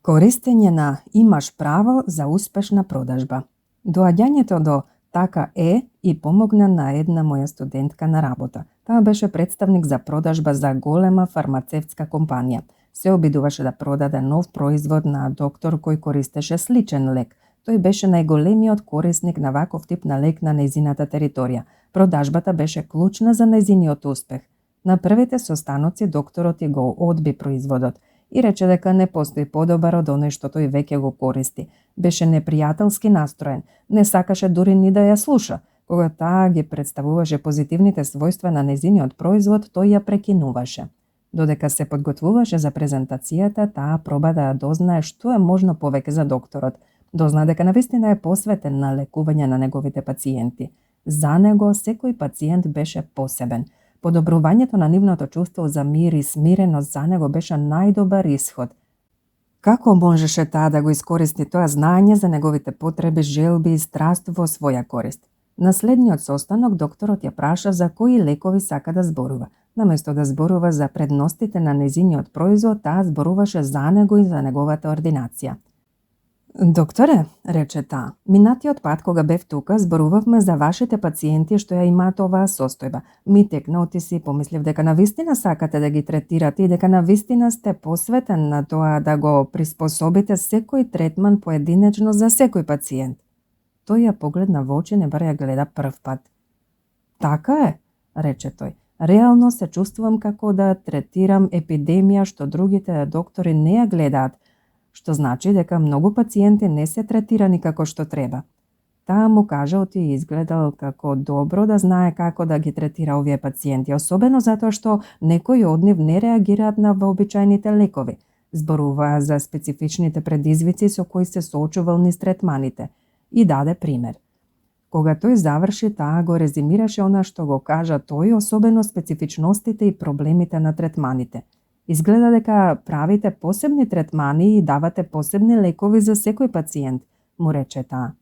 Користење на имаш право за успешна продажба. Доаѓањето до така и помогна на една моја студентка на работа. Таа беше представник за продажба за голема фармацевтска компанија. Се обидуваше да продаде нов производ на доктор кој користеше сличен лек. Тој беше најголемиот корисник на ваков тип на лек на нејзината територија. Продажбата беше клучна за нејзиниот успех. На првите состаноци докторот го одби производот и рече дека не постои подобар од оној што тој веќе го користи. Беше непријателски настроен, не сакаше дури ни да ја слуша. Кога таа ги представуваше позитивните својства на нејзиниот производ, тој ја прекинуваше. Додека се подготвуваше за презентацијата, таа проба да дознае што е можно повеќе за докторот. Дозна дека навистина е посветен на лекување на неговите пациенти. За него секој пациент беше посебен. Подобрувањето на нивното чувство за мир и смиреност за него беше најдобар исход. Како можеше таа да го искористи тоа знаење за неговите потреби, желби и страст во своја корист? На следниот состанок докторот ја праша за кои лекови сака да зборува. Наместо да зборува за предностите на нејзиниот производ, таа зборуваше за него и за неговата ординација. Докторе, рече таа, минатиот пат кога бев тука, зборувавме за вашите пациенти што ја имаат оваа состојба. Ми текна утиси и помислив дека навистина сакате да ги третирате и дека навистина сте посветен на тоа да го приспособите секој третман поединечно за секој пациент. Тој ја погледна во очи, не бар ја гледа прв пат. Така е, рече тој. Реално се чувствувам како да третирам епидемија што другите доктори не ја гледаат, што значи дека многу пациенти не се третирани како што треба. Таа му кажа оти изгледал како добро да знае како да ги третира овие пациенти, особено затоа што некои од нив не реагираат на вообичаените лекови. Зборуваа за специфичните предизвици со кои се соочувал низ третманите и даде пример. Кога тој заврши, таа го резимираше она што го кажа тој, особено специфичностите и проблемите на третманите. Изгледа дека правите посебни третмани и давате посебни лекови за секој пациент, му рече таа.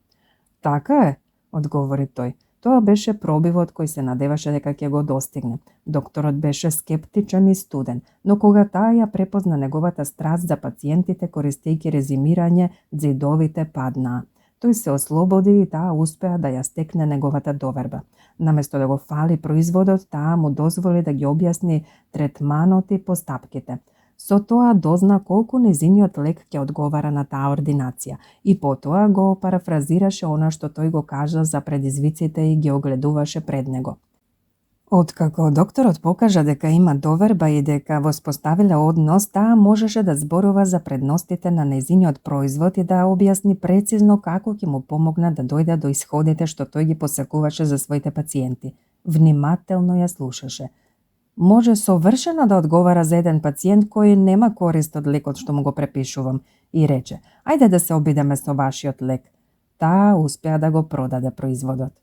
Така е, одговори тој. Тоа беше пробивот кој се надеваше дека ќе го достигне. Докторот беше скептичен и студен, но кога таа ја препозна неговата страст за пациентите користејќи резимирање, ѕидовите паднаа. Тој се ослободи и таа успеа да ја стекне неговата доверба. Наместо да го фали производот, таа му дозволи да ги објасни третманот и постапките. Со тоа дозна колку нејзиниот лек ќе одговара на таа ординација и потоа го парафразираше она што тој го кажа за предизвиците и ги огледуваше пред него. Откако докторот покажа дека има доверба и дека воспоставиле однос, таа можеше да зборува за предностите на нејзиниот производ и да објасни прецизно како ќе му помогна да дојде до исходите што тој ги посакуваше за своите пациенти. Внимателно ја слушаше. Може совршено да одговара за еден пациент кој нема корист од лекот што му го препишувам, и рече: "Ајде да се обидеме со вашиот лек." Таа успеа да го продаде производот.